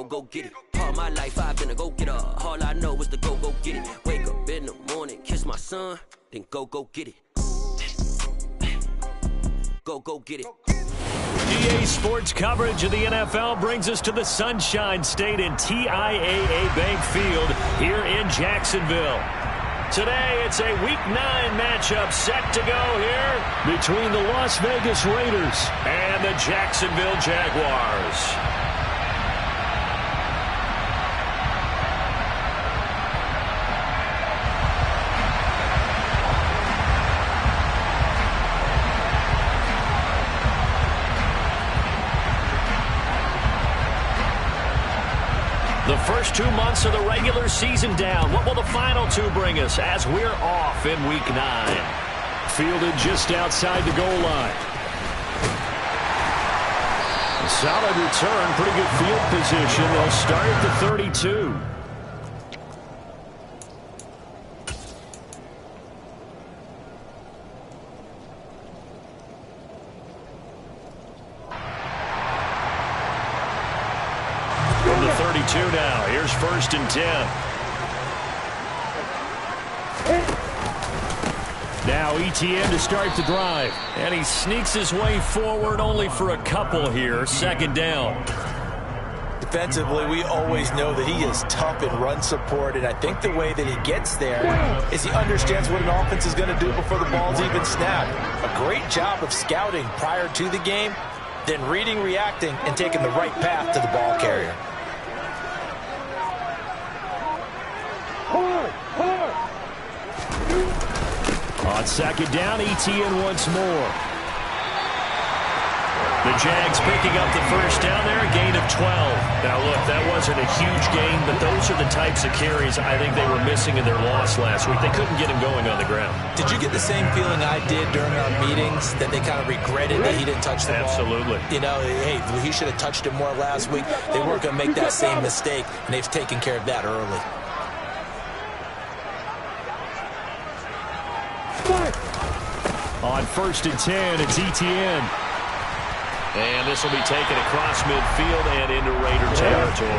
go get it. All my life I've been a go-getter. All I know is to go get it. Wake up in the morning, kiss my son, then go get it. Go get it. EA Sports coverage of the NFL brings us to the Sunshine State and TIAA Bank Field here in Jacksonville. Today, it's a Week 9 matchup set to go here between the Las Vegas Raiders and the Jacksonville Jaguars. The first 2 months of the regular season down. What will the final 2 bring us as we're off in Week 9? Fielded just outside the goal line. A solid return, pretty good field position. They'll start at the 32. Now, here's 1st and 10. Now ETN to start the drive. And he sneaks his way forward only for a couple here. 2nd down. Defensively, we always know that he is tough in run support, and I think the way that he gets there is he understands what an offense is going to do before the ball's even snapped. A great job of scouting prior to the game, then reading, reacting, and taking the right path to the ball carrier. On 2nd down, ETN once more. The Jags picking up the 1st down there, a gain of 12. Now, look, that wasn't a huge gain, but those are the types of carries I think they were missing in their loss last week. They couldn't get him going on the ground. Did you get the same feeling I did during our meetings, that they kind of regretted that he didn't touch the ball? Absolutely. You know, hey, he should have touched it more last week. They weren't going to make that same mistake, and they've taken care of that early. On 1st and 10, it's ETN. And this will be taken across midfield and into Raider territory.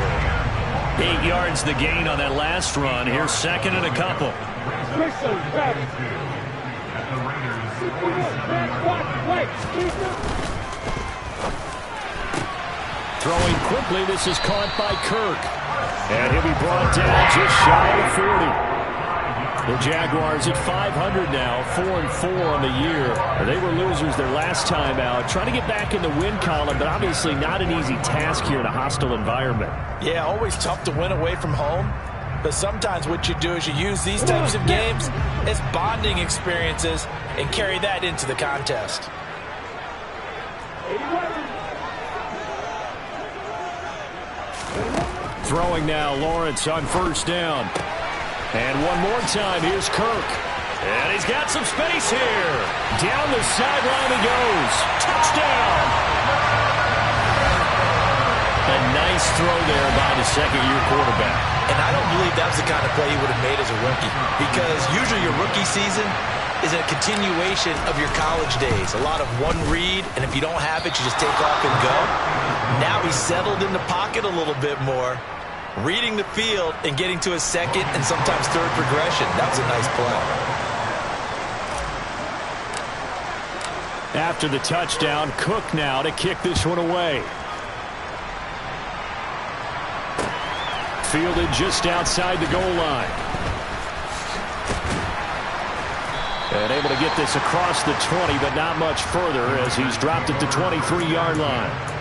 8 yards the gain on that last run. Here's 2nd and a couple. Throwing quickly, this is caught by Kirk. And he'll be brought down just shy of 40. The Jaguars at 500 now, 4-4 on the year. They were losers their last time out. Trying to get back in the win column, but obviously not an easy task here in a hostile environment. Yeah, always tough to win away from home. But sometimes what you do is you use these types of games as bonding experiences and carry that into the contest. Throwing now, Lawrence on 1st down. And one more time, here's Kirk. And he's got some space here. Down the sideline he goes. Touchdown! A nice throw there by the 2nd-year quarterback. And I don't believe that was the kind of play he would have made as a rookie, because usually your rookie season is a continuation of your college days. A lot of one read, and if you don't have it, you just take off and go. Now he's settled in the pocket a little bit more, reading the field and getting to a 2nd and sometimes 3rd progression. That was a nice play. After the touchdown, Cook now to kick this one away. Fielded just outside the goal line. And able to get this across the 20, but not much further as he's dropped at the 23-yard line.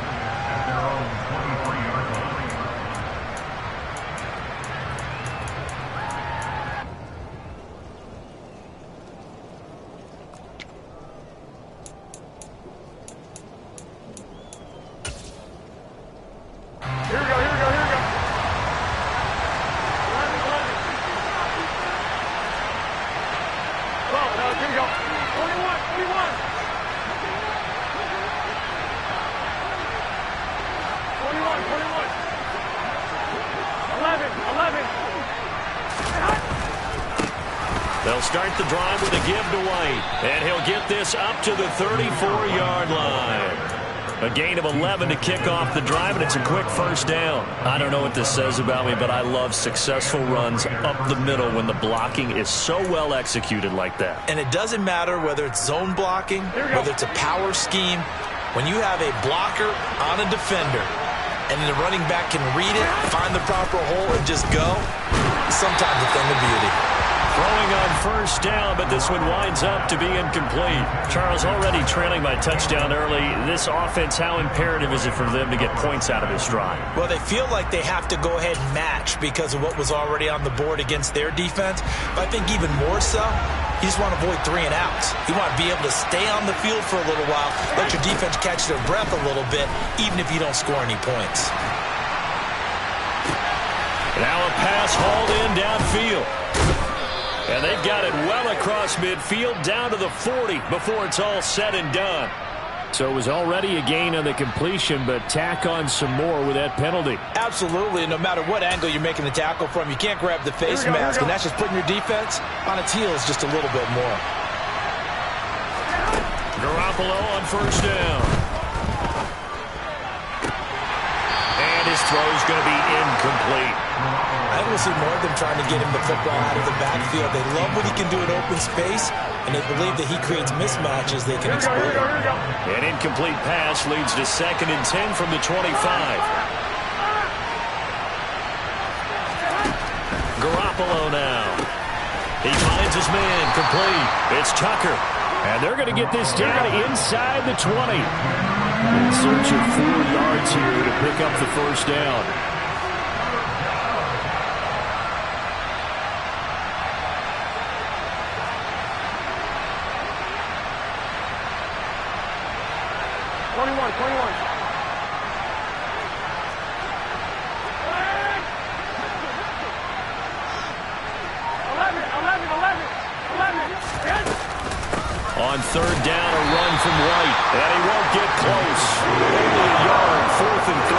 They'll start the drive with a give to White, and he'll get this up to the 34-yard line. A gain of 11 to kick off the drive, and it's a quick first down. I don't know what this says about me, but I love successful runs up the middle when the blocking is so well executed like that. And it doesn't matter whether it's zone blocking, whether it's a power scheme. When you have a blocker on a defender and the running back can read it, find the proper hole, and just go, sometimes a thing of beauty. Throwing on first down, but this one winds up to be incomplete. Charles, already trailing by touchdown early. This offense, how imperative is it for them to get points out of this drive? Well, they feel like they have to go ahead and match because of what was already on the board against their defense. But I think even more so, you just want to avoid 3 and outs. You want to be able to stay on the field for a little while, let your defense catch their breath a little bit, even if you don't score any points. Now a pass hauled in downfield. And they've got it well across midfield down to the 40 before it's all said and done. So it was already a gain on the completion, but tack on some more with that penalty. Absolutely, and no matter what angle you're making the tackle from, you can't grab the face mask, and that's just putting your defense on its heels just a little bit more. Garoppolo on first down. And his throw's going to be incomplete. I think we'll see more of them trying to get him the football out of the backfield. They love what he can do in open space, and they believe that he creates mismatches they can exploit. An incomplete pass leads to 2nd and 10 from the 25. Garoppolo now. He finds his man complete. It's Tucker. And they're going to get this down inside the 20. In search of 4 yards here to pick up the first down. On 3rd down, a run from White, and he won't get close. Only a yard, 4th and 3.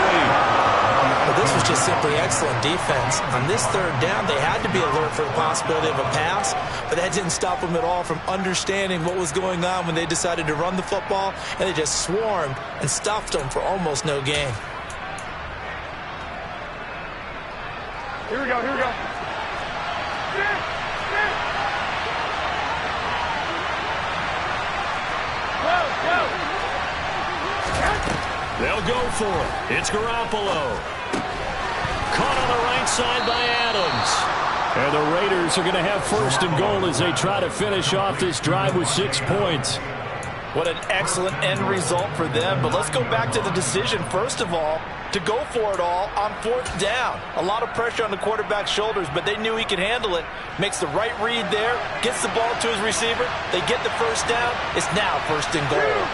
But this was just simply excellent defense. On this 3rd down, they had to be alert for the possibility of a pass, but that didn't stop them at all from understanding what was going on when they decided to run the football, and they just swarmed and stuffed them for almost no gain. Here we go, here we go. They'll go for it. It's Garoppolo. Caught on the right side by Adams. And the Raiders are going to have 1st and goal as they try to finish off this drive with 6 points. What an excellent end result for them. But let's go back to the decision, first of all, to go for it all on 4th down. A lot of pressure on the quarterback's shoulders, but they knew he could handle it. Makes the right read there, gets the ball to his receiver. They get the first down. It's now 1st and goal.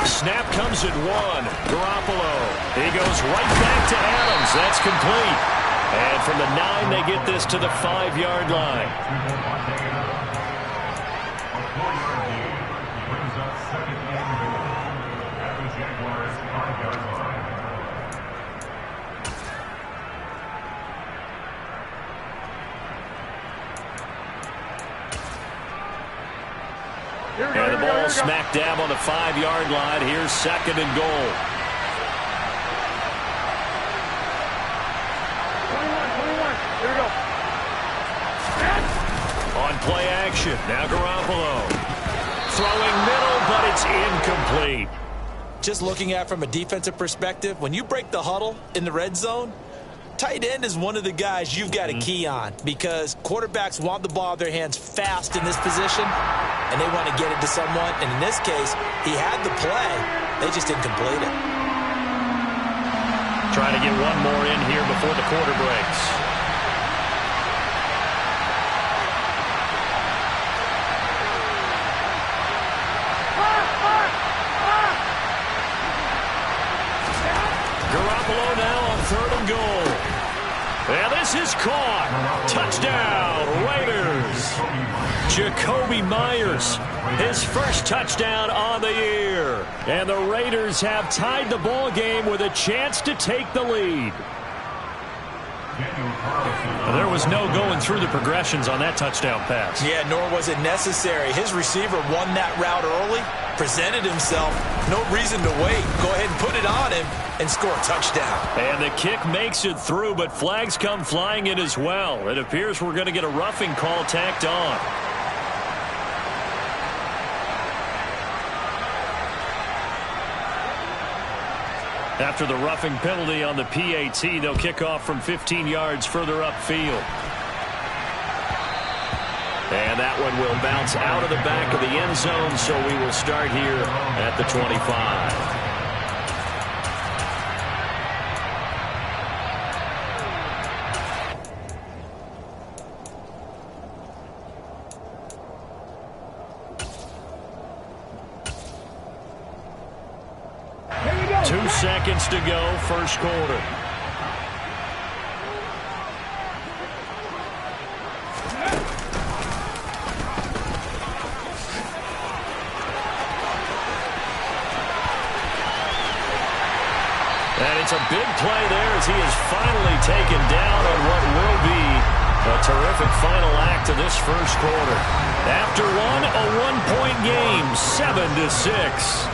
Snap comes at 1. Garoppolo. He goes right back to Adams. That's complete. And from the 9, they get this to the 5-yard line. And the ball smack dab on the 5-yard line. Here's 2nd and goal. 21. Here we go. On play action. Now Garoppolo. Throwing middle, but it's incomplete. Just looking at it from a defensive perspective, when you break the huddle in the red zone, tight end is one of the guys you've got to key on because quarterbacks want the ball in their hands fast in this position, and they want to get it to someone. And in this case, he had the play. They just didn't complete it. Trying to get one more in here before the quarter breaks. Garoppolo now on 3rd and goal. And this is caught. Touchdown, Raiders. Jakobi Meyers, his first touchdown on the year. And the Raiders have tied the ball game with a chance to take the lead. There was no going through the progressions on that touchdown pass. Yeah, nor was it necessary. His receiver won that route early, presented himself, no reason to wait. Go ahead and put it on him and score a touchdown. And the kick makes it through, but flags come flying in as well. It appears we're going to get a roughing call tacked on. After the roughing penalty on the PAT, they'll kick off from 15 yards further upfield. And that one will bounce out of the back of the end zone, so we will start here at the 25. 2 seconds to go, first quarter. And it's a big play there as he is finally taken down on what will be a terrific final act of this first quarter. After one, a one-point game, 7-6.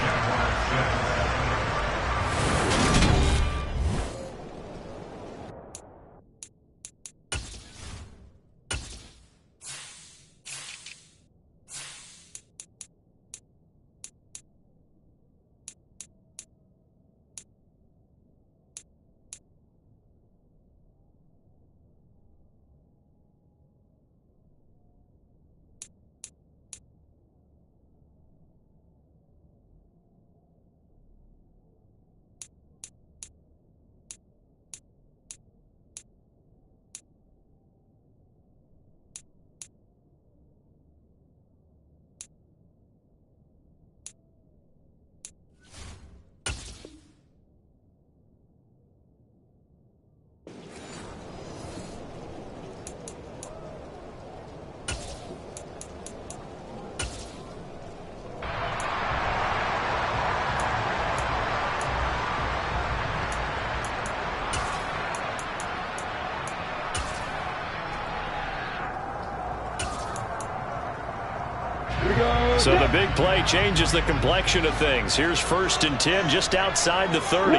So the big play changes the complexion of things. Here's 1st and 10 just outside the 30.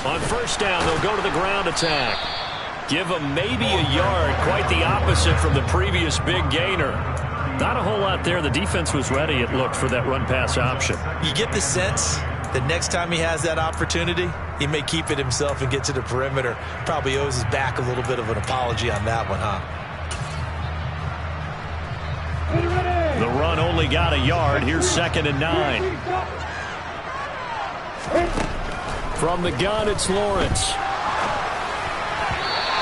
On first down, they'll go to the ground attack. Give them maybe a yard, quite the opposite from the previous big gainer. Not a whole lot there. The defense was ready, it looked, for that run-pass option. You get the sense that next time he has that opportunity, he may keep it himself and get to the perimeter. Probably owes his back a little bit of an apology on that one, huh? The run only got a yard. Here's 2nd and 9. From the gun, it's Lawrence.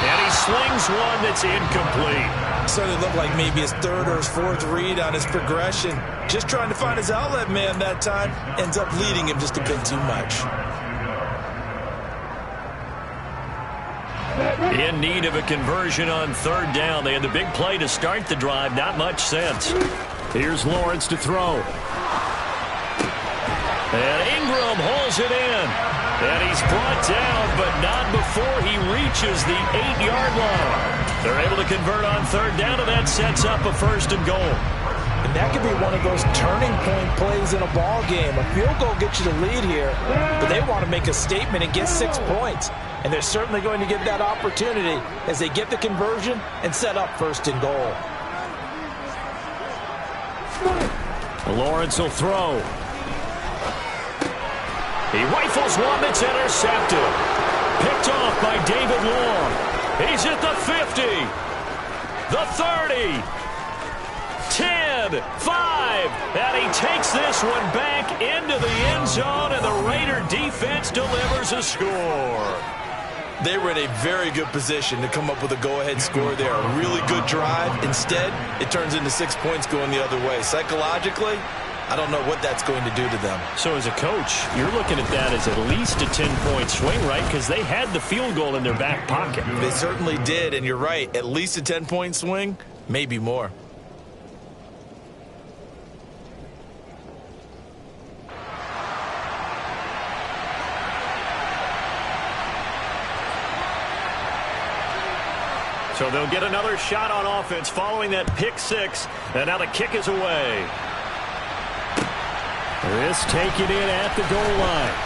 And he slings one that's incomplete. Certainly looked like maybe his 3rd or his 4th read on his progression. Just trying to find his outlet man that time. Ends up leading him just a bit too much. In need of a conversion on 3rd down. They had the big play to start the drive. Not much sense. Here's Lawrence to throw. And Ingram holds it in. And he's brought down, but not before he reaches the 8-yard line. They're able to convert on 3rd down, and that sets up a 1st and goal. And that could be one of those turning point plays in a ball game. A field goal gets you the lead here, but they want to make a statement and get 6 points. And they're certainly going to get that opportunity as they get the conversion and set up 1st and goal. Lawrence will throw. He rifles one that's intercepted. Picked off by David Long. He's at the 50, the 30, 10, 5, and he takes this one back into the end zone, and the Raider defense delivers a score. They were in a very good position to come up with a go-ahead score there. A really good drive. Instead, it turns into 6 points going the other way. Psychologically, I don't know what that's going to do to them. So as a coach, you're looking at that as at least a 10-point swing, right? Because they had the field goal in their back pocket. They certainly did, and you're right. At least a 10-point swing, maybe more. So they'll get another shot on offense following that pick six. And now the kick is away. This taken in at the goal line.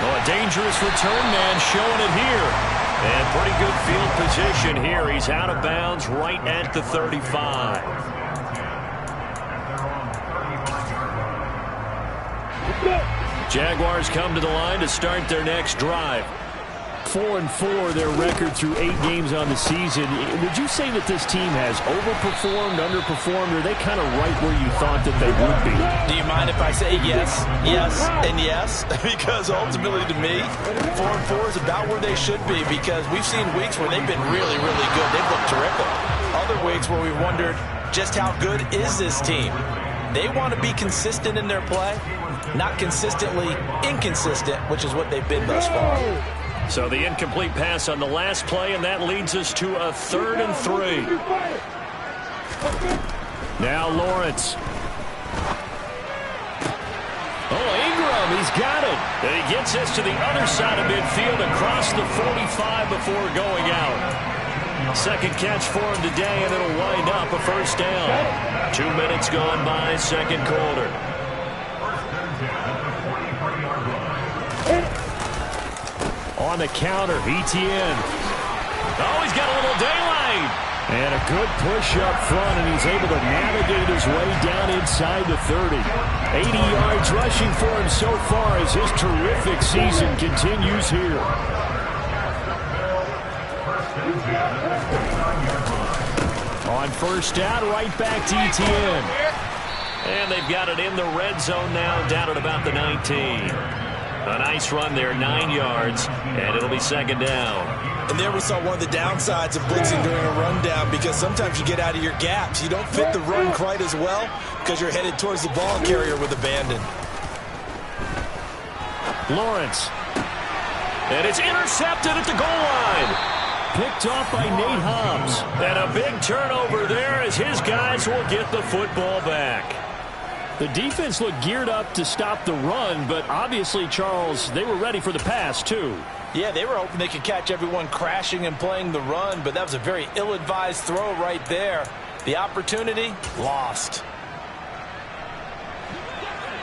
Oh, a dangerous return man showing it here. And pretty good field position here. He's out of bounds right at the 35. Jaguars come to the line to start their next drive. 4-4 their record through 8 games on the season. Would you say that this team has overperformed, underperformed, or are they kind of right where you thought that they would be? Do you mind if I say yes, yes, and yes? Because ultimately to me, 4-4 is about where they should be, because we've seen weeks where they've been really, really good. They've looked terrific. Other weeks where we've wondered just how good is this team. They want to be consistent in their play, not consistently inconsistent, which is what they've been thus far. So the incomplete pass on the last play, and that leads us to a 3rd and 3. Now Lawrence. Oh, Ingram, he's got it. And he gets us to the other side of midfield across the 45 before going out. Second catch for him today, and it'll wind up a first down. 2 minutes gone by, second quarter. On the counter, ETN. Oh, he's got a little daylight. And a good push up front, and he's able to navigate his way down inside the 30. 80 yards rushing for him so far as his terrific season continues here. On first down, right back to ETN. And they've got it in the red zone now, down at about the 19. A nice run there, 9 yards, and it'll be second down. And there we saw one of the downsides of blitzing during a rundown, because sometimes you get out of your gaps. You don't fit the run quite as well because you're headed towards the ball carrier with abandon. Lawrence. And it's intercepted at the goal line. Picked off by Nate Hobbs. And a big turnover there as his guys will get the football back. The defense looked geared up to stop the run, but obviously, Charles, they were ready for the pass, too. Yeah, they were hoping they could catch everyone crashing and playing the run, but that was a very ill-advised throw right there. The opportunity, lost.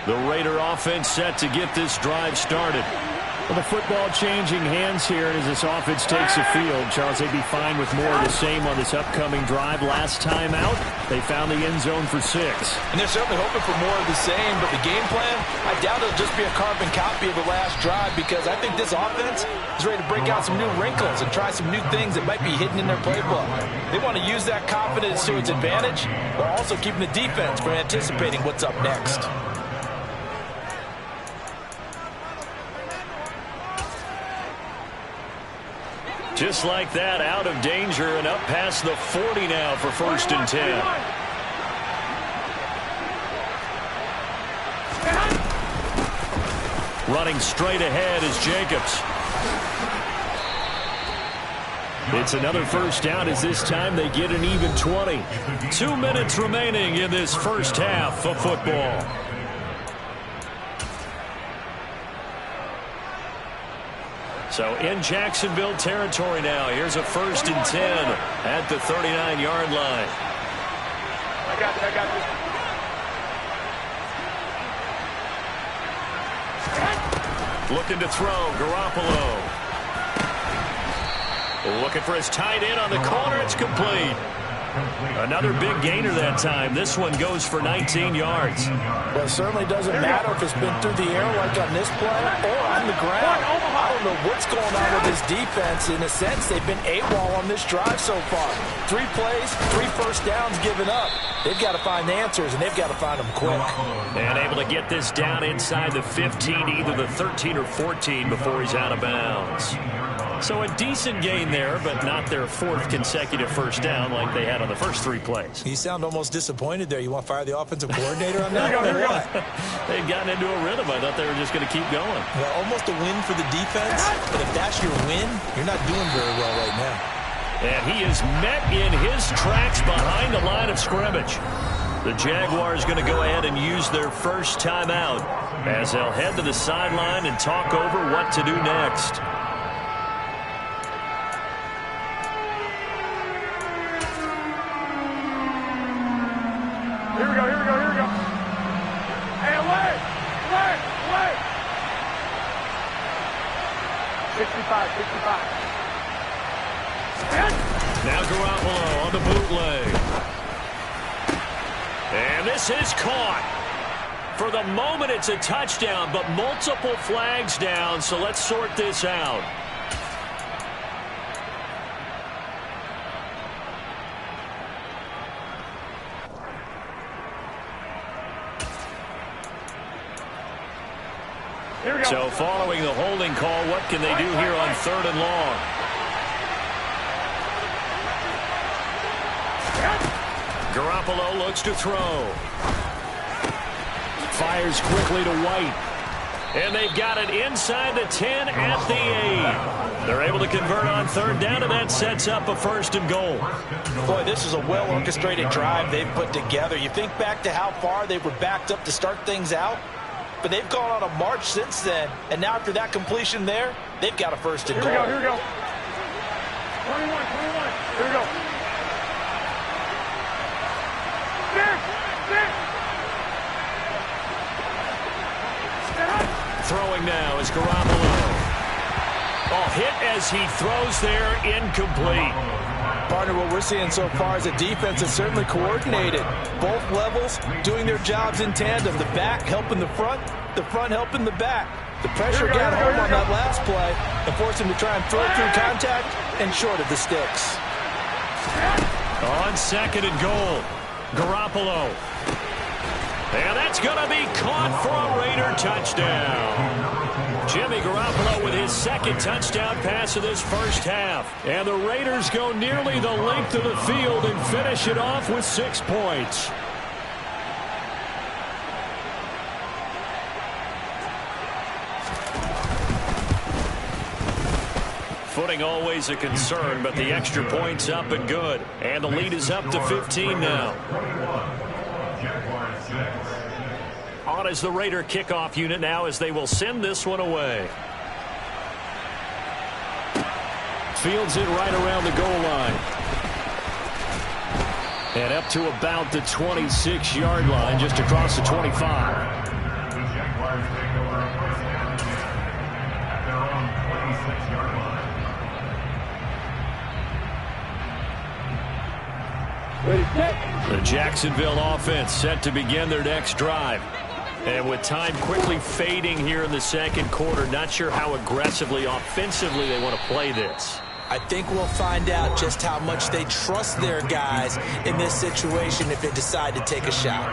The Raider offense set to get this drive started. Well, the football changing hands here, and as this offense takes the field, Charles, they'd be fine with more of the same on this upcoming drive. Last time out, they found the end zone for 6. And they're certainly hoping for more of the same, but the game plan, I doubt it'll just be a carbon copy of the last drive, because I think this offense is ready to break out some new wrinkles and try some new things that might be hidden in their playbook. They want to use that confidence to its advantage, while also keeping the defense from anticipating what's up next. Just like that, out of danger and up past the 40 now for 1st and 10. Running straight ahead is Jacobs. It's another first down as this time they get an even 20. 2 minutes remaining in this first half of football. So in Jacksonville territory now. Here's a 1st and 10 at the 39-yard line. I got this. Looking to throw, Garoppolo. Looking for his tight end on the corner. It's complete. Another big gainer that time. This one goes for 19 yards. Well, it certainly doesn't matter if it's been through the air like on this play or on the ground. I don't know what's going on with this defense. In a sense, they've been AWOL on this drive so far. 3 plays, 3 first downs given up. They've got to find the answers, and they've got to find them quick. And able to get this down inside the 15, either the 13 or 14 before he's out of bounds. So a decent gain there, but not their 4th consecutive first down like they had on the first 3 plays. You sound almost disappointed there. You want to fire the offensive coordinator on that? Here we go. They've gotten into a rhythm. I thought they were just going to keep going. Well, almost a win for the defense, but if that's your win, you're not doing very well right now. And he is met in his tracks behind the line of scrimmage. The Jaguars going to go ahead and use their first timeout as they'll head to the sideline and talk over what to do next. Here we go. Hey, away! 65. Now Garoppolo on the bootleg. And this is caught. For the moment, it's a touchdown, but multiple flags down, so let's sort this out. So following the holding call, what can they do here on 3rd and long? Garoppolo looks to throw. Fires quickly to White. And they've got it inside the 10 at the 8. They're able to convert on 3rd down, and that sets up a 1st and goal. Boy, this is a well-orchestrated drive they've put together. You think back to how far they were backed up to start things out, but they've gone on a march since then, and now after that completion there, they've got a 1st and goal. Here we go. 21. Here we go. 6. Throwing now is Garoppolo. Oh, hit as he throws there, incomplete. Partner, what we're seeing so far is a defense that's certainly coordinated. Both levels doing their jobs in tandem. The back helping the front helping the back. The pressure got home on that last play and forced him to try and throw through contact and short of the sticks. On 2nd and goal, Garoppolo. And that's going to be caught for a Raider touchdown. Jimmy Garoppolo with his 2nd touchdown pass of this first half. And the Raiders go nearly the length of the field and finish it off with 6 points. Footing always a concern, but the extra point's up and good. And the lead is up to 15 now. On is the Raider kickoff unit now as they will send this one away. Fields it right around the goal line. And up to about the 26-yard line, just across the 25. The Jacksonville offense set to begin their next drive. And with time quickly fading here in the 2nd quarter, not sure how aggressively, offensively they want to play this. I think we'll find out just how much they trust their guys in this situation if they decide to take a shot.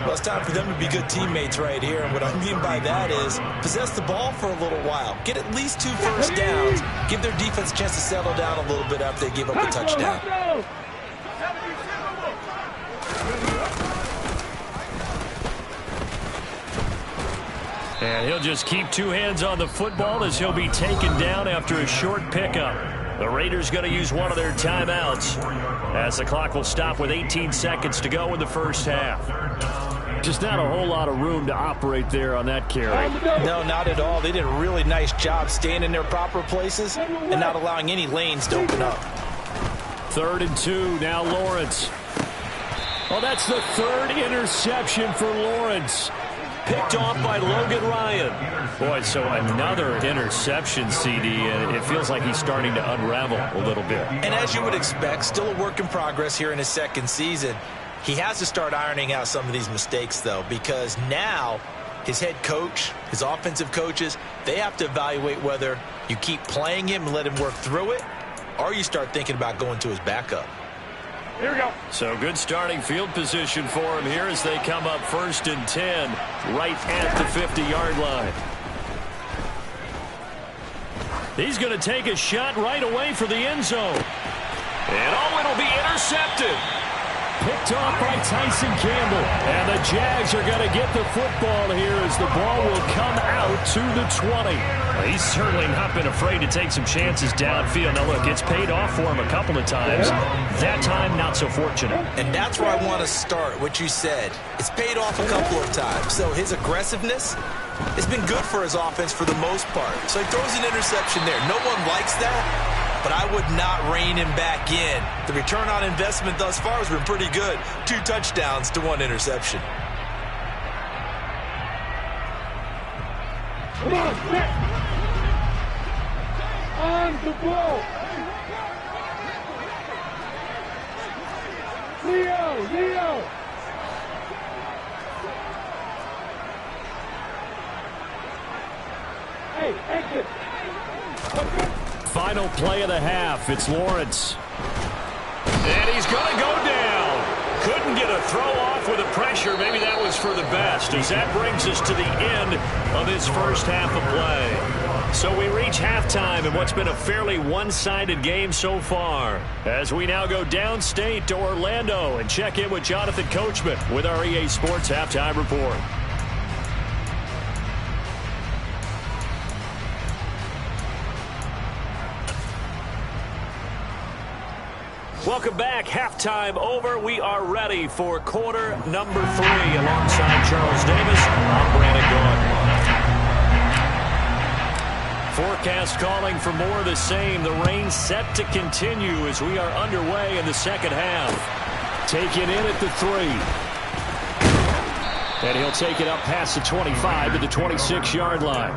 Well, it's time for them to be good teammates right here. And what I mean by that is possess the ball for a little while. Get at least 2 first downs. Give their defense a chance to settle down a little bit after they give up a touchdown. And he'll just keep 2 hands on the football as he'll be taken down after a short pickup. The Raiders going to use one of their timeouts as the clock will stop with 18 seconds to go in the first half. Just not a whole lot of room to operate there on that carry. No, not at all. They did a really nice job staying in their proper places and not allowing any lanes to open up. 3rd and 2, now Lawrence. Well, that's the 3rd interception for Lawrence. Picked off by Logan Ryan. Boy, so another interception, CD, and it feels like he's starting to unravel a little bit. And as you would expect, still a work in progress here in his 2nd season. He has to start ironing out some of these mistakes, though, because now his head coach, his offensive coaches, they have to evaluate whether you keep playing him and let him work through it, or you start thinking about going to his backup. Here we go. So good starting field position for him here as they come up 1st and 10 right at the 50-yard line. He's going to take a shot right away for the end zone. And it'll be intercepted. Picked off by Tyson Campbell. And the Jags are going to get the football here as the ball will come out to the 20. Well, he's certainly not been afraid to take some chances downfield. Now, look, it's paid off for him a couple of times. That time, not so fortunate. And that's where I want to start, what you said. It's paid off a couple of times. So his aggressiveness has been good for his offense for the most part. So he throws an interception there. No one likes that. But I would not rein him back in. The return on investment thus far has been pretty good. 2 touchdowns to 1 interception. Come on, set. On the ball. Leo. Hey, exit. Final play of the half. It's Lawrence. And he's going to go down. Couldn't get a throw off with the pressure. Maybe that was for the best, as that brings us to the end of this first half of play. So we reach halftime in what's been a fairly one-sided game so far, as we now go downstate to Orlando and check in with Jonathan Coachman with our EA Sports Halftime Report. Welcome back. Halftime over. We are ready for quarter number 3. Alongside Charles Davis, I'm Brandon Gaudin. Forecast calling for more of the same. The rain set to continue as we are underway in the second half. Taken in at the 3. And he'll take it up past the 25 to the 26-yard line.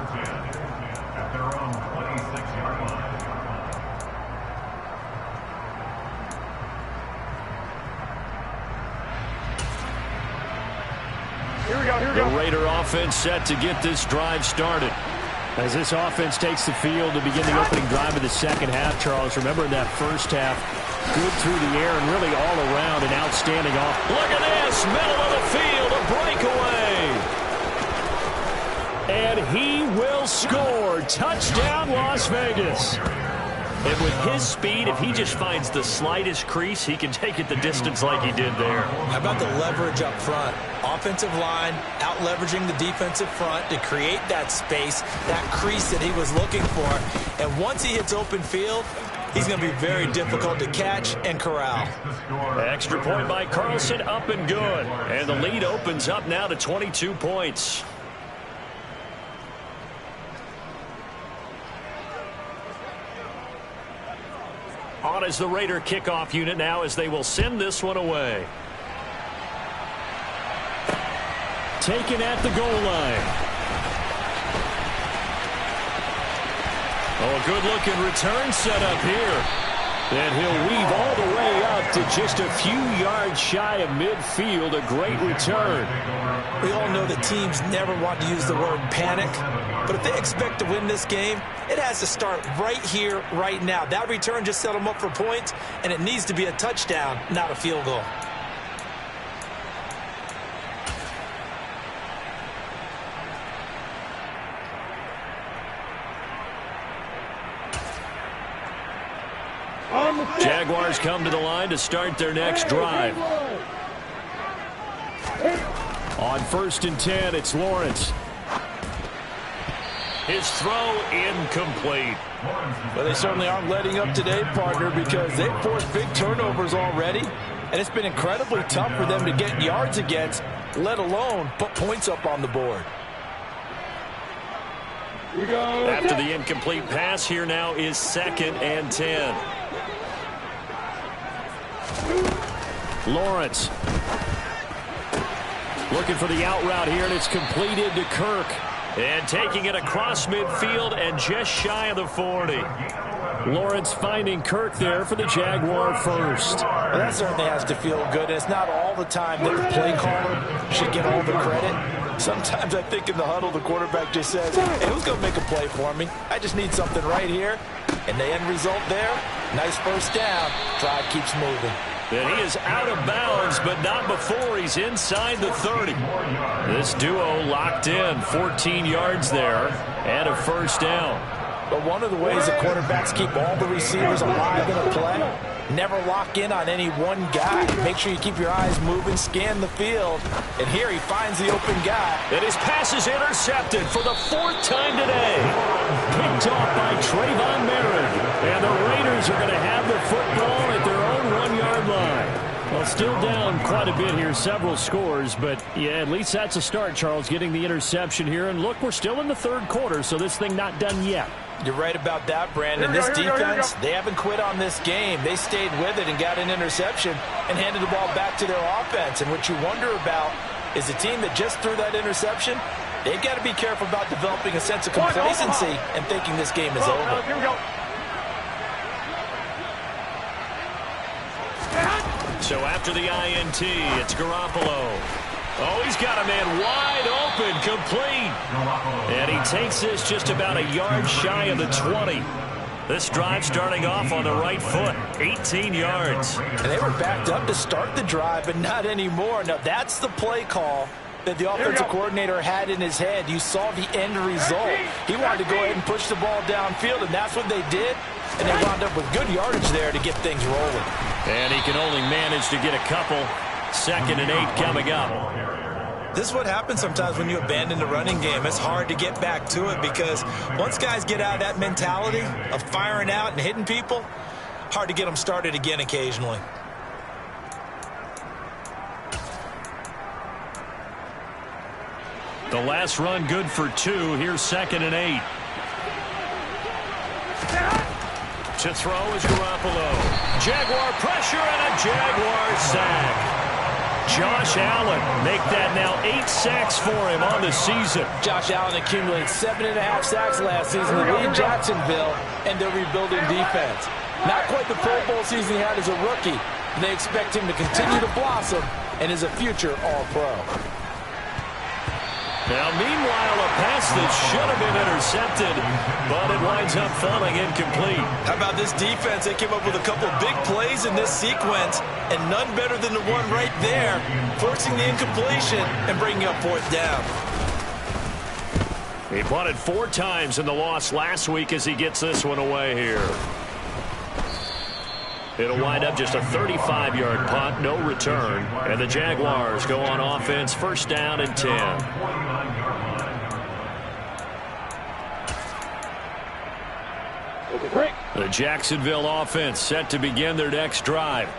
The Raider offense set to get this drive started. As this offense takes the field to begin the opening drive of the second half, Charles, remember in that first half, good through the air and really all around an outstanding off. Look at this, middle of the field, a breakaway. And he will score. Touchdown, Las Vegas. And with his speed, if he just finds the slightest crease, he can take it the distance like he did there. How about the leverage up front? Offensive line out-leveraging the defensive front to create that space, that crease that he was looking for. And once he hits open field, he's going to be very difficult to catch and corral. Extra point by Carlson, up and good. And the lead opens up now to 22 points. On as the Raider kickoff unit now as they will send this one away. Taken at the goal line. Oh, a good-looking return set up here. And he'll weave all the way up to just a few yards shy of midfield. A great return. We all know that teams never want to use the word panic. But if they expect to win this game, it has to start right here, right now. That return just set them up for points, and it needs to be a touchdown, not a field goal. Jaguars come to the line to start their next drive. On 1st and 10, it's Lawrence. His throw incomplete. Well, they certainly aren't letting up today, partner, because they've forced big turnovers already, and it's been incredibly tough for them to get yards against, let alone put points up on the board. After the incomplete pass, here now is 2nd and 10. Lawrence looking for the out route here, and it's completed to Kirk. And taking it across midfield and just shy of the 40. Lawrence finding Kirk there for the Jaguar first. Well, that certainly has to feel good. And it's not all the time that the play caller should get all the credit. Sometimes I think in the huddle, the quarterback just says, hey, who's going to make a play for me? I just need something right here. And the end result there, nice first down. Drive keeps moving. And he is out of bounds, but not before he's inside the 30. This duo locked in, 14 yards there, and a first down. But one of the ways that quarterbacks keep all the receivers alive in a play, never lock in on any one guy. Make sure you keep your eyes moving, scan the field. And here he finds the open guy. And his pass is intercepted for the 4th time today. Picked off by Trayvon Merritt. And the Raiders are going to have the football at their own 1-yard line. Well, still down quite a bit here, several scores, but yeah, at least that's a start, Charles, getting the interception here. And look, we're still in the 3rd quarter, so this thing not done yet. You're right about that, Brandon. This defense, they haven't quit on this game. They stayed with it and got an interception and handed the ball back to their offense. And what you wonder about is a team that just threw that interception, they've got to be careful about developing a sense of complacency and thinking this game is over. Here we go. So after the INT, it's Garoppolo. Oh, he's got a man wide open, complete. And he takes this just about a yard shy of the 20. This drive starting off on the right foot, 18 yards. And they were backed up to start the drive, but not anymore. Now, that's the play call that the offensive coordinator had in his head. You saw the end result. He wanted to go ahead and push the ball downfield, and that's what they did. And they wound up with good yardage there to get things rolling. And he can only manage to get a couple. 2nd and 8 coming up. This is what happens sometimes when you abandon the running game. It's hard to get back to it because once guys get out of that mentality of firing out and hitting people, hard to get them started again occasionally. The last run good for 2. Here's 2nd and 8. To throw is Garoppolo. Jaguar pressure and a Jaguar sack. Josh Allen make that now 8 sacks for him on the season. Josh Allen accumulated 7.5 sacks last season to lead Jacksonville and their rebuilding defense. Not quite the Pro Bowl season he had as a rookie. And they expect him to continue to blossom and is a future All-Pro. Now, meanwhile, a pass that should have been intercepted, but it winds up falling incomplete. How about this defense? They came up with a couple of big plays in this sequence, and none better than the one right there, forcing the incompletion and bringing up 4th down. He punted 4 times in the loss last week as he gets this one away here. It'll wind up just a 35-yard punt, no return. And the Jaguars go on offense, 1st down and 10. The Jacksonville offense set to begin their next drive.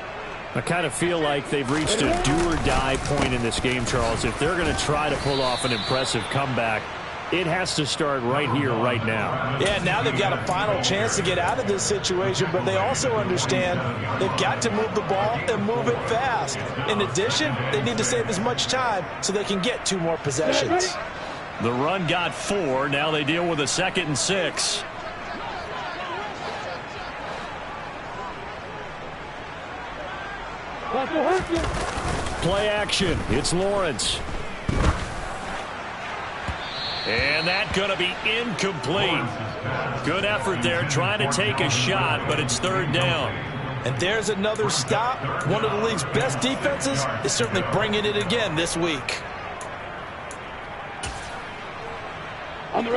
I kind of feel like they've reached a do-or-die point in this game, Charles. If they're going to try to pull off an impressive comeback, it has to start right here, right now. Yeah, now they've got a final chance to get out of this situation, but they also understand they've got to move the ball and move it fast. In addition, they need to save as much time so they can get 2 more possessions. The run got 4. Now they deal with a 2nd and 6. Play action. It's Lawrence. And that's going to be incomplete. Good effort there trying to take a shot, but it's 3rd down. And there's another stop. One of the league's best defenses is certainly bringing it again this week.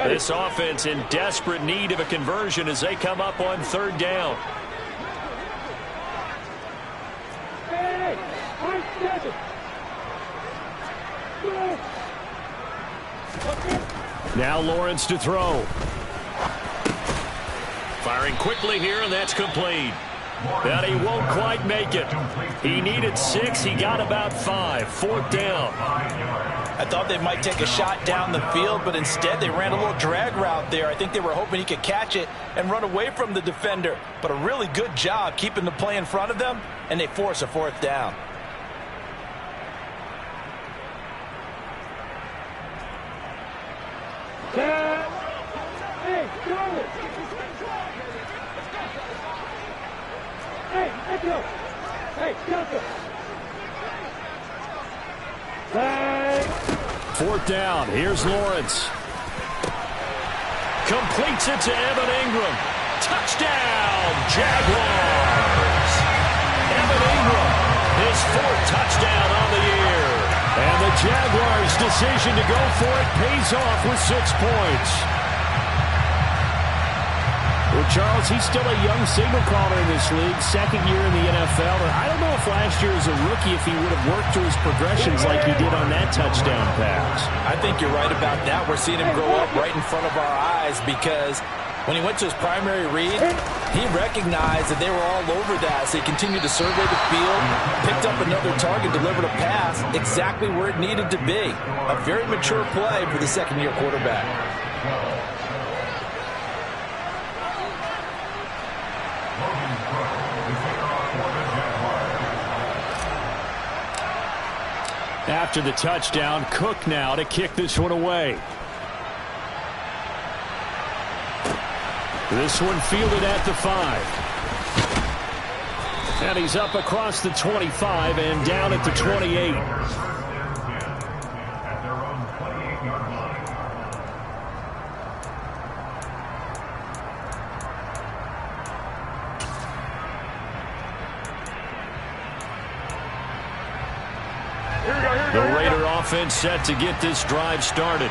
This offense in desperate need of a conversion as they come up on 3rd down. Now Lawrence to throw. Firing quickly here, and that's complete. But he won't quite make it. He needed 6. He got about 5. 4th down. I thought they might take a shot down the field, but instead they ran a little drag route there. I think they were hoping he could catch it and run away from the defender. But a really good job keeping the play in front of them, and they force a 4th down. Fourth down. Here's Lawrence. Completes it to Evan Ingram. Touchdown, Jaguars. Evan Ingram, his 4th touchdown on the year. And the Jaguars' decision to go for it pays off with 6 points. Well, Charles, he's still a young signal caller in this league, second year in the NFL. And I don't know if last year as a rookie if he would have worked through his progressions like he did on that touchdown pass. I think you're right about that. We're seeing him grow up right in front of our eyes because when he went to his primary read, he recognized that they were all over that. So he continued to survey the field, picked up another target, delivered a pass exactly where it needed to be. A very mature play for the second-year quarterback. After the touchdown, Cook now to kick this one away. This one fielded at the 5. And he's up across the 25 and down at the 28. The Raider offense set to get this drive started.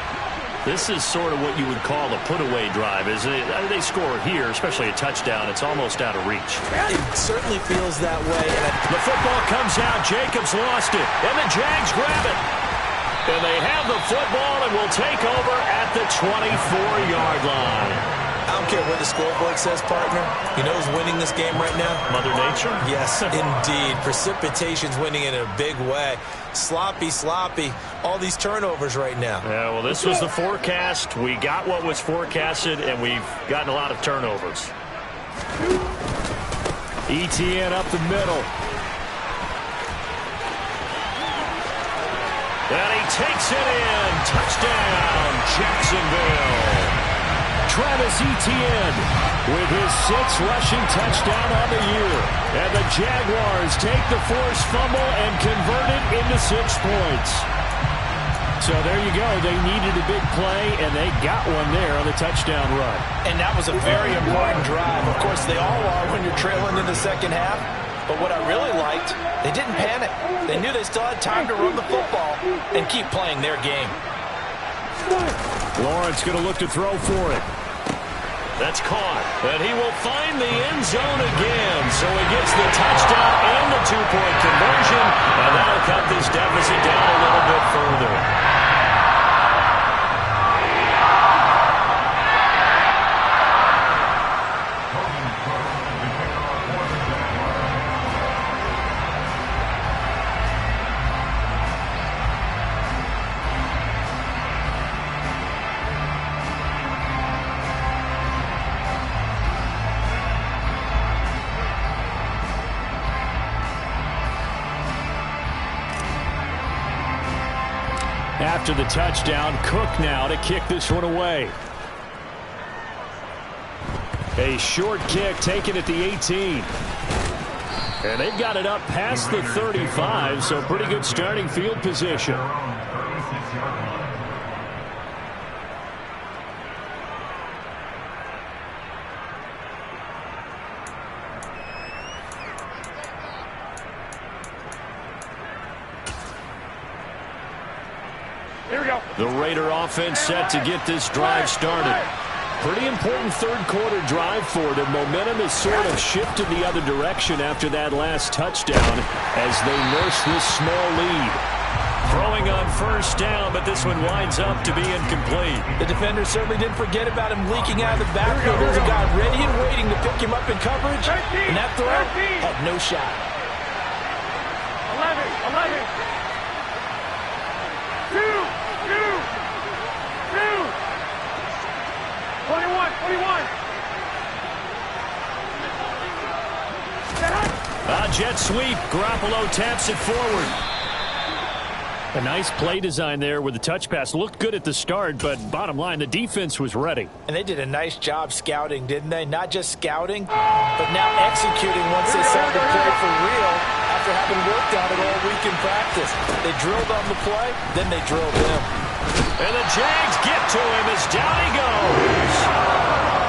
This is sort of what you would call a put-away drive. As they score here, especially a touchdown, it's almost out of reach. It certainly feels that way. The football comes out. Jacobs lost it. And the Jags grab it. And they have the football and will take over at the 24-yard line. I don't care what the scoreboard says, partner. You know who's winning this game right now? Mother Nature? Yes, indeed. Precipitation's winning in a big way. Sloppy. All these turnovers right now. Yeah, well, this was the forecast. We got what was forecasted, and we've gotten a lot of turnovers. ETN up the middle. And he takes it in. Touchdown, Jacksonville. Travis Etienne with his 6th rushing touchdown on the year. And the Jaguars take the forced fumble and convert it into 6 points. So there you go. They needed a big play, and they got one there on the touchdown run. And that was a very important drive. Of course, they all are when you're trailing in the second half. But what I really liked, they didn't panic. They knew they still had time to run the football and keep playing their game. Lawrence going to look to throw for it. That's caught. And he will find the end zone again. So he gets the touchdown and the 2-point conversion. And that'll cut this deficit down a little bit further. After the touchdown, Cook now to kick this one away. A short kick taken at the 18. And they've got it up past the 35, so pretty good starting field position. The Raider offense set to get this drive started. Pretty important third-quarter drive for them. Momentum has sort of shifted the other direction after that last touchdown as they nurse this small lead. Throwing on first down, but this one winds up to be incomplete. The defender certainly didn't forget about him leaking out of the backfield. There's a guy ready and waiting to pick him up in coverage, and that throw had no shot. 11. 21. Jet sweep. Garoppolo taps it forward. A nice play design there with the touch pass. Looked good at the start, but bottom line, the defense was ready. And they did a nice job scouting, didn't they? Not just scouting, but now executing once they saw the play for real after having worked on it all week in practice. They drilled on the play, then they drilled him. And the Jags get to him as down he goes.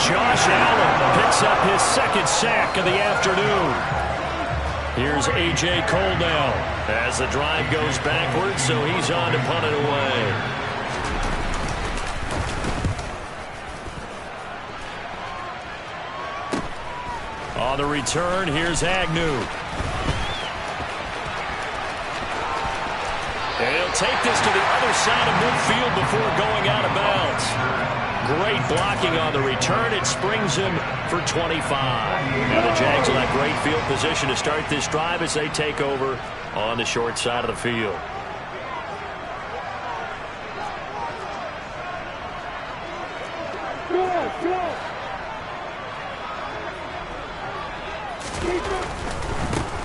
Josh Allen picks up his second sack of the afternoon. Here's A.J. Cole now as the drive goes backwards, so he's on to punt it away. On the return, here's Agnew. And he'll take this to the other side of midfield before going out of bounds. Great blocking on the return. It springs him for 25. Now the Jags will have great field position to start this drive as they take over on the short side of the field.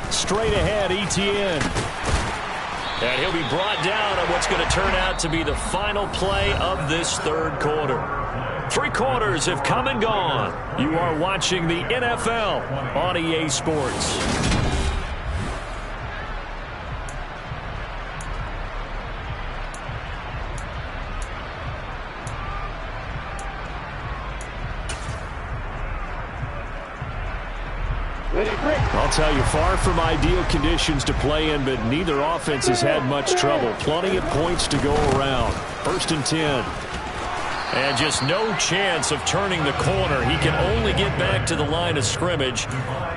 Straight ahead, Etienne. And he'll be brought down on what's going to turn out to be the final play of this third quarter. 3 quarters have come and gone. You are watching the NFL on EA Sports. I'll tell you, far from ideal conditions to play in, but neither offense has had much trouble. Plenty of points to go around. 1st and 10. And just no chance of turning the corner. He can only get back to the line of scrimmage.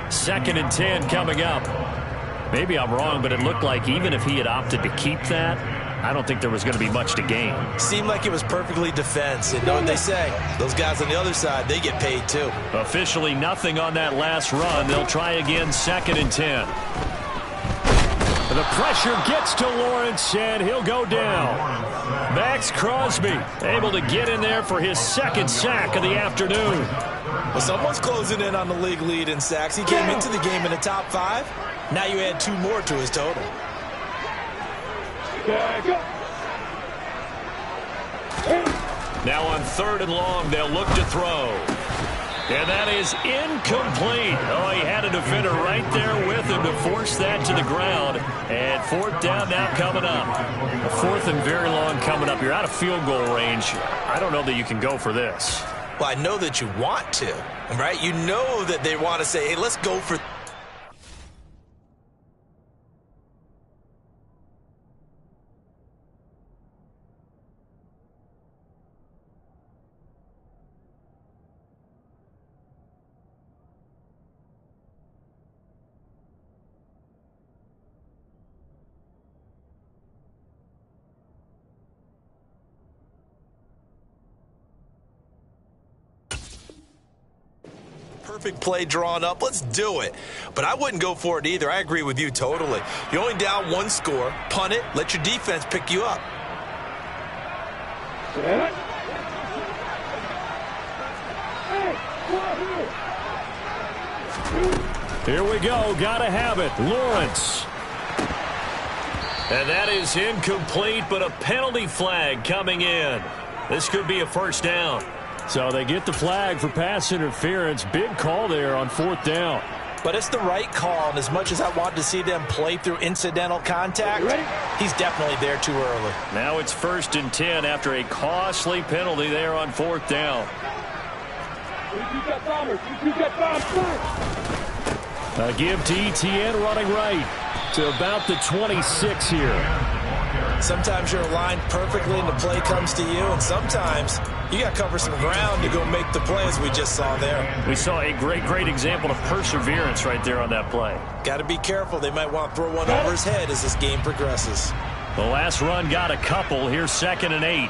2nd and 10 coming up. Maybe I'm wrong, but it looked like even if he had opted to keep that, I don't think there was going to be much to gain. Seemed like it was perfectly defense. And know what they say? Those guys on the other side, they get paid too. Officially nothing on that last run. They'll try again 2nd and 10. The pressure gets to Lawrence, and he'll go down. Max Crosby able to get in there for his 2nd sack of the afternoon. Well, someone's closing in on the league lead in sacks. He came into the game in the top 5. Now you add 2 more to his total. Now on 3rd and long, they'll look to throw. And that is incomplete. Oh, he had a defender right there with him to force that to the ground. And 4th down now coming up. A 4th and very long coming up. You're out of field goal range. I don't know that you can go for this. Well, I know that you want to, right? You know that they want to say, hey, let's go for... Perfect play drawn up. Let's do it. But I wouldn't go for it either. I agree with you totally. You're only down 1 score. Punt it. Let your defense pick you up. Here we go. Gotta have it. Lawrence. And that is incomplete, but a penalty flag coming in. This could be a 1st down. So they get the flag for pass interference. Big call there on 4th down. But it's the right call, and as much as I want to see them play through incidental contact, he's definitely there too early. Now it's 1st and 10 after a costly penalty there on 4th down. A give to Etienne running right to about the 26 here. Sometimes you're aligned perfectly and the play comes to you, and sometimes you got to cover some ground to go make the play, as we just saw there. We saw a great example of perseverance right there on that play. Got to be careful. They might want to throw one over his head as this game progresses. The last run got a couple. Here's 2nd and 8.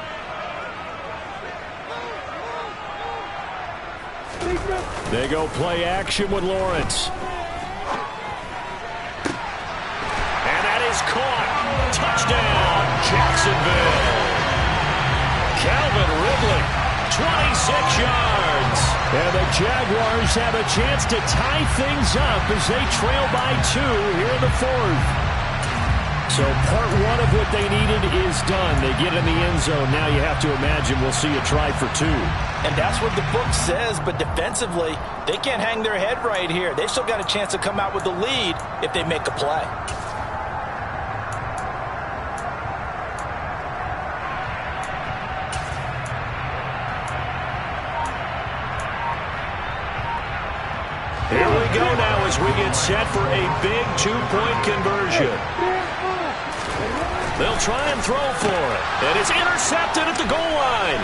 They go play action with Lawrence. And that is caught. Touchdown, Jacksonville. Calvin Ridley, 26 yards. And the Jaguars have a chance to tie things up as they trail by 2 here in the 4th. So part 1 of what they needed is done. They get in the end zone. Now you have to imagine we'll see a try for 2. And that's what the book says, but defensively, they can't hang their head right here. They've still got a chance to come out with the lead if they make a play. Here we go now as we get set for a big 2-point conversion. They'll try and throw for it. And it's intercepted at the goal line.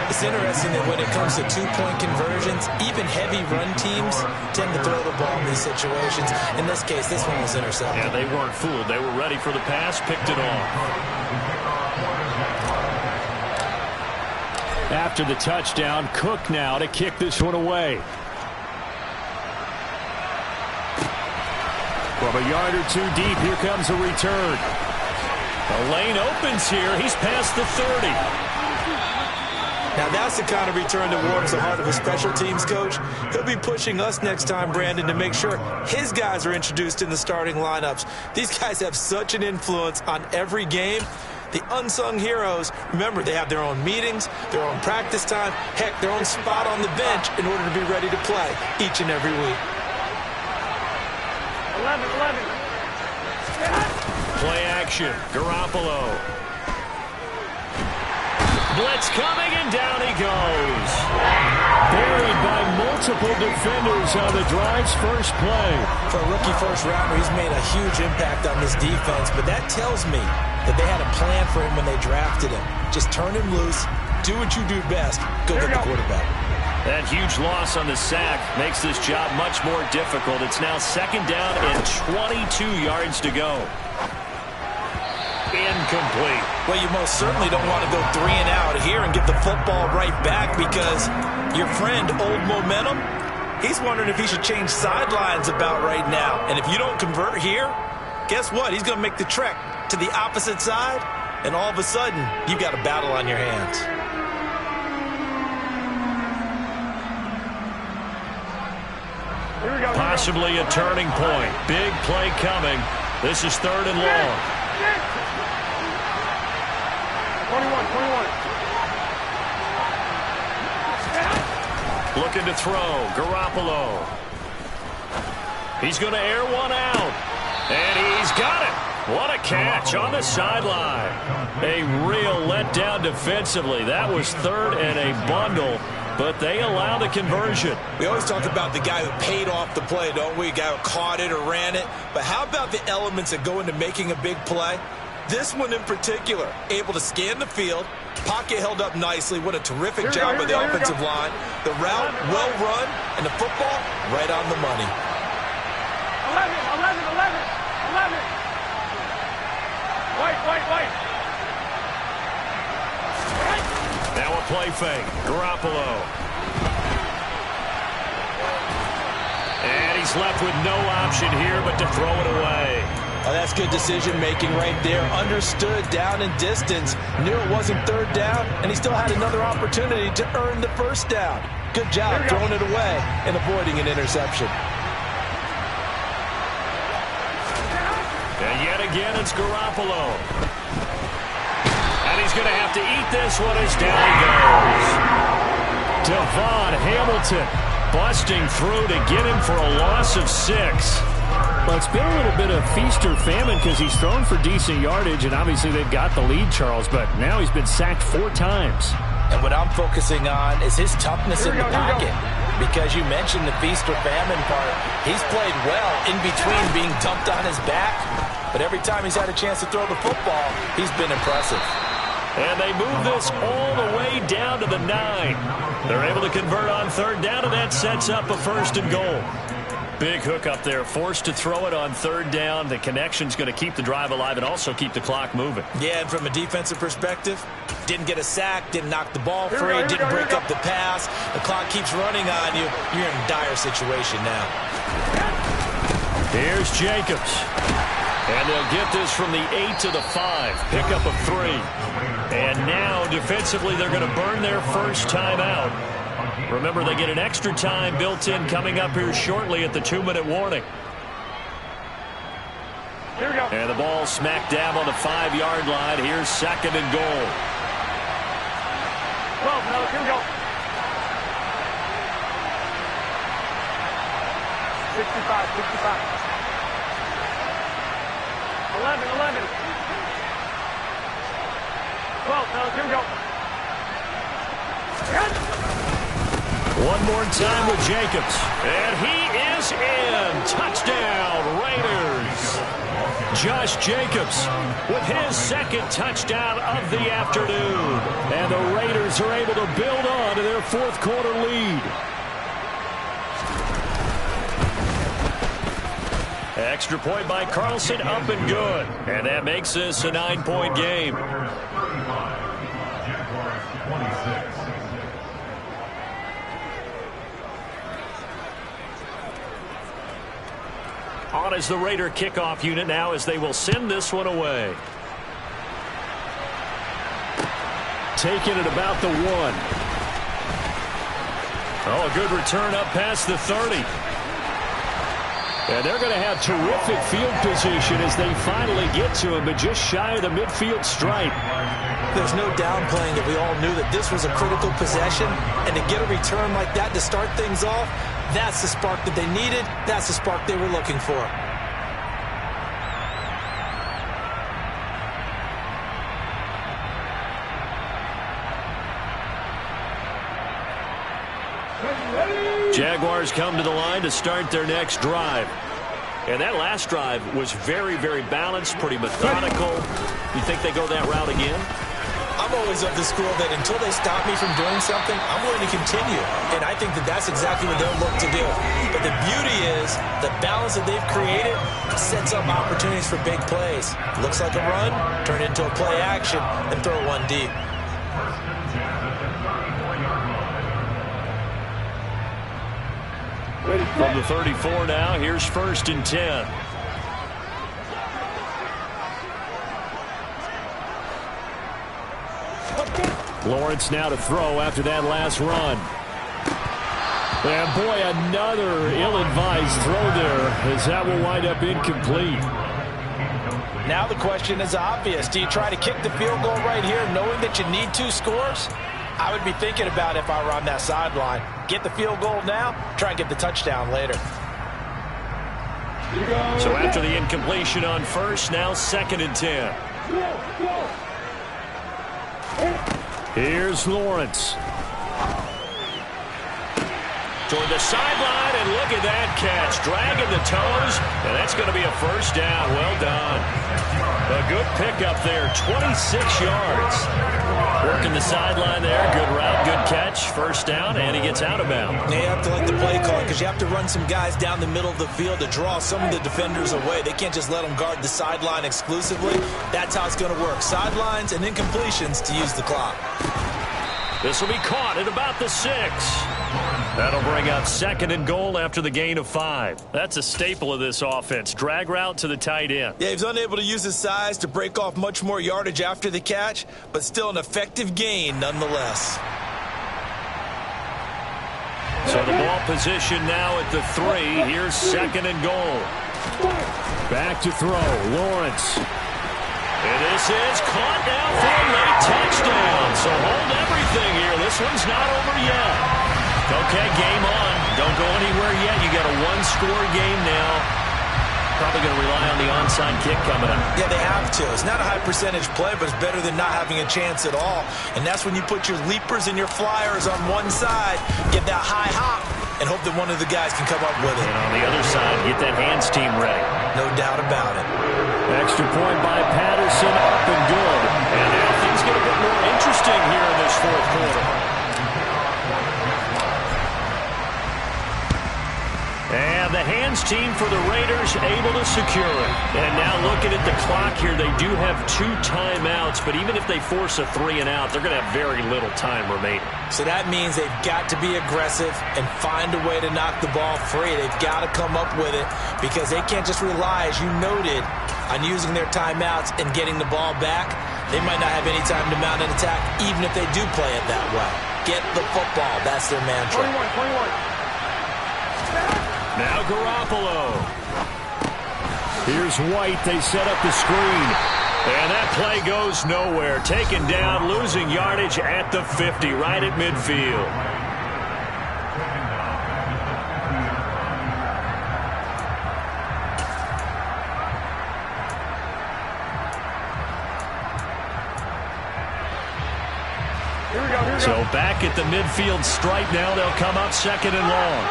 It It's interesting that when it comes to two-point conversions, even heavy run teams tend to throw the ball in these situations. In this case, this one was intercepted. Yeah, they weren't fooled. They were ready for the pass, picked it off. After the touchdown, Cook now to kick this one away. From a yard or two deep, here comes a return. The lane opens here. He's past the 30. Now that's the kind of return that warms the heart of a special teams coach. He'll be pushing us next time, Brandon, to make sure his guys are introduced in the starting lineups. These guys have such an influence on every game. The unsung heroes, remember, they have their own meetings, their own practice time, heck, their own spot on the bench in order to be ready to play each and every week. 11. Play action. Garoppolo. Blitz coming, and down he goes. Buried by multiple defenders on the drive's first play. For a rookie first-rounder, he's made a huge impact on this defense, but that tells me that they had a plan for him when they drafted him. Just turn him loose, do what you do best, go get the quarterback. That huge loss on the sack makes this job much more difficult. It's now second down and 22 yards to go. Incomplete. Well, you most certainly don't want to go 3 and out here and get the football right back, because your friend, Old Momentum, he's wondering if he should change sidelines about right now. And if you don't convert here, guess what? He's going to make the trek to the opposite side, and all of a sudden, you've got a battle on your hands. Possibly a turning point. Big play coming. This is 3rd and long. 21. Looking to throw. Garoppolo. He's going to air one out. And he's got it. What a catch on the sideline. A real letdown defensively. That was 3rd and a bundle, but they allow the conversion. We always talk about the guy who paid off the play, don't we? A guy who caught it or ran it. But how about the elements that go into making a big play? This one in particular, able to scan the field, pocket held up nicely. What a terrific job by the offensive line. The route, well run, and the football, right on the money. 11. Wait. Now a play fake. Garoppolo. And he's left with no option here but to throw it away. Oh, that's good decision-making right there. Understood down and distance. Knew it wasn't 3rd down, and he still had another opportunity to earn the 1st down. Good job throwing it away and avoiding an interception. And yet again, it's Garoppolo. And he's going to have to eat this one as down he goes. Devon Hamilton busting through to get him for a loss of 6. Well, it's been a little bit of feast or famine because he's thrown for decent yardage, and obviously they've got the lead, Charles, but now he's been sacked 4 times. And what I'm focusing on is his toughness in the pocket. Because you mentioned the feast or famine part. He's played well in between being dumped on his back, but every time he's had a chance to throw the football, he's been impressive. And they move this all the way down to the 9. They're able to convert on 3rd down, and that sets up a 1st and goal. Big hook up there, forced to throw it on 3rd down. The connection's going to keep the drive alive and also keep the clock moving. Yeah, and from a defensive perspective, didn't get a sack, didn't knock the ball free, didn't break up the pass. The clock keeps running on you. You're in a dire situation now. Here's Jacobs. And they'll get this from the 8 to the 5. Pickup of 3. And now, defensively, they're going to burn their first timeout. Remember, they get an extra time built in coming up here shortly at the 2-minute warning. Here we go. And the ball smack dab on the 5-yard line. Here's 2nd and goal. 12, Nellis, here we go. 65. 11. 12, Nellis, here we go. One more time with Jacobs. And he is in. Touchdown, Raiders. Josh Jacobs with his second touchdown of the afternoon. And the Raiders are able to build on to their fourth quarter lead. Extra point by Carlson, up and good. And that makes this a 9-point game. On is the Raider kickoff unit now as they will send this one away. Taking it about the 1. Oh, a good return up past the 30. And they're going to have terrific field position as they finally get to him, but just shy of the midfield stripe. There's no downplaying that we all knew that this was a critical possession, and to get a return like that to start things off, that's the spark that they needed. That's the spark they were looking for. Jaguars come to the line to start their next drive. And that last drive was very, very balanced, pretty methodical. You think they go that route again? I'm always of the school that until they stop me from doing something, I'm going to continue. And I think that that's exactly what they'll look to do. But the beauty is the balance that they've created sets up opportunities for big plays. Looks like a run, turn it into a play action, and throw one deep. From the 34 now, here's 1st and 10. Lawrence now to throw after that last run. And boy, another ill-advised throw there as that will wind up incomplete. Now the question is obvious. Do you try to kick the field goal right here knowing that you need 2 scores? I would be thinking about if I were on that sideline. Get the field goal now, try and get the touchdown later. So after the incompletion on 1st, now 2nd and 10. Here's Lawrence. Toward the sideline, and look at that catch. Dragging the toes, and that's going to be a 1st down. Well done. A good pickup there, 26 yards. Working the sideline there. Good route, good catch. 1st down, and he gets out of bounds. You have to like the play call because you have to run some guys down the middle of the field to draw some of the defenders away. They can't just let them guard the sideline exclusively. That's how it's going to work. Sidelines and incompletions to use the clock. This will be caught at about the 6. That'll bring up 2nd and goal after the gain of 5. That's a staple of this offense. Drag route to the tight end. Yeah, he's unable to use his size to break off much more yardage after the catch, but still an effective gain nonetheless. So the ball position now at the 3. Here's 2nd and goal. Back to throw. Lawrence. And this is caught now for a late touchdown. So hold everything here. This one's not over yet. Okay, game on. Don't go anywhere yet. You got a 1-score game now. Probably going to rely on the onside kick coming up. Yeah, they have to. It's not a high percentage play, but it's better than not having a chance at all. And that's when you put your leapers and your flyers on one side, get that high hop, and hope that one of the guys can come up with it. And on the other side, get that hands team ready. No doubt about it. Extra point by Patterson, up and good. And now things get a bit more interesting here in this 4th quarter. And the hands team for the Raiders able to secure it. And now looking at the clock here, they do have 2 timeouts, but even if they force a 3 and out, they're going to have very little time remaining. So that means they've got to be aggressive and find a way to knock the ball free. They've got to come up with it because they can't just rely, as you noted, on using their timeouts and getting the ball back. They might not have any time to mount an attack, even if they do play it that way. Get the football. That's their mantra. 21. Now Garoppolo. Here's White. They set up the screen. And that play goes nowhere. Taken down, losing yardage at the 50, right at midfield. So back at the midfield stripe now. They'll come up 2nd and long.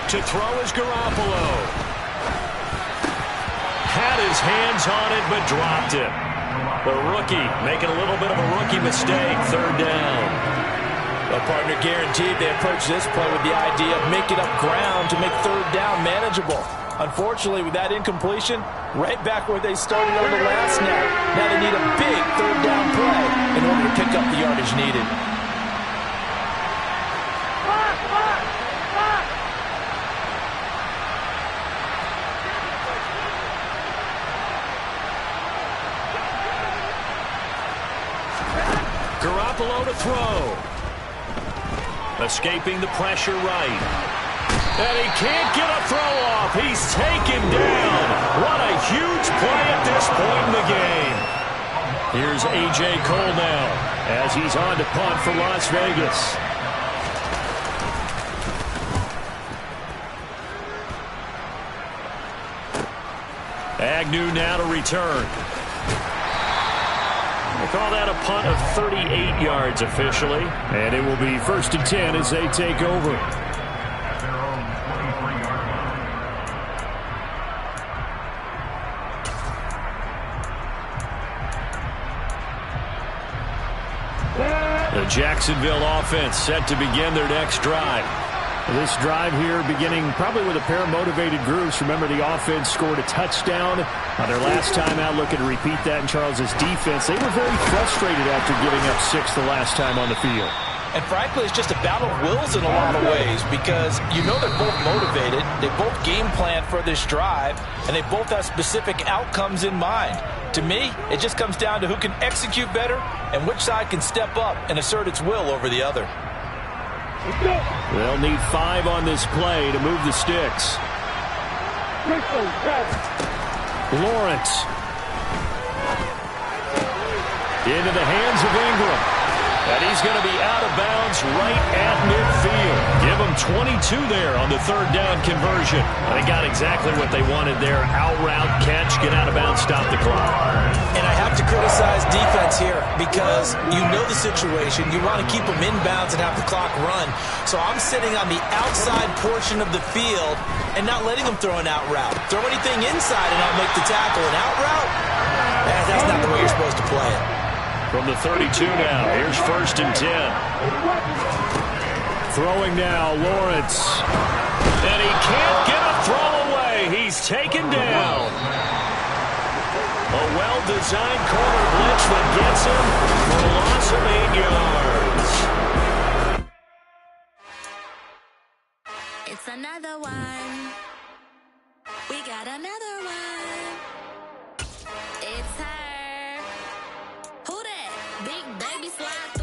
To throw is Garoppolo. Had his hands on it, but dropped it. The rookie making a little bit of a rookie mistake. Third down. Well, partner, guaranteed they approach this play with the idea of making up ground to make third down manageable. Unfortunately, with that incompletion, right back where they started on the last snap. Now they need a big third down play in order to pick up the yardage needed. Garoppolo to throw. Escaping the pressure right. And he can't get a throw off. He's taken down. What a huge play at this point in the game. Here's A.J. Cole now as he's on to punt for Las Vegas. Agnew now to return. They call that a punt of 38 yards officially. And it will be 1st and 10 as they take over. The Jacksonville offense set to begin their next drive. This drive here beginning probably with a pair of motivated groups. Remember, the offense scored a touchdown on their last time out. Looking to repeat that in Charles's defense. They were very frustrated after giving up 6 the last time on the field. And frankly, it's just a battle of wills in a lot of ways because you know they're both motivated. They both game plan for this drive, and they both have specific outcomes in mind. To me, it just comes down to who can execute better and which side can step up and assert its will over the other. They'll need 5 on this play to move the sticks. Lawrence. Into the hands of Ingram. And he's going to be out of bounds right at midfield. Give him 22 there on the third down conversion. They got exactly what they wanted there. Out route, catch, get out of bounds, stop the clock. And I have to criticize defense here because you know the situation. You want to keep them inbounds and have the clock run. So I'm sitting on the outside portion of the field and not letting them throw an out route. Throw anything inside and I'll make the tackle. An out route? That's not the way you're supposed to play it. From the 32 now, here's 1st and 10. Throwing now, Lawrence. And he can't get a throw away. He's taken down. A well-designed corner blitz that gets him for a loss of 8 yards. It's another one. We got another one. It's her. Who that? Big baby slide.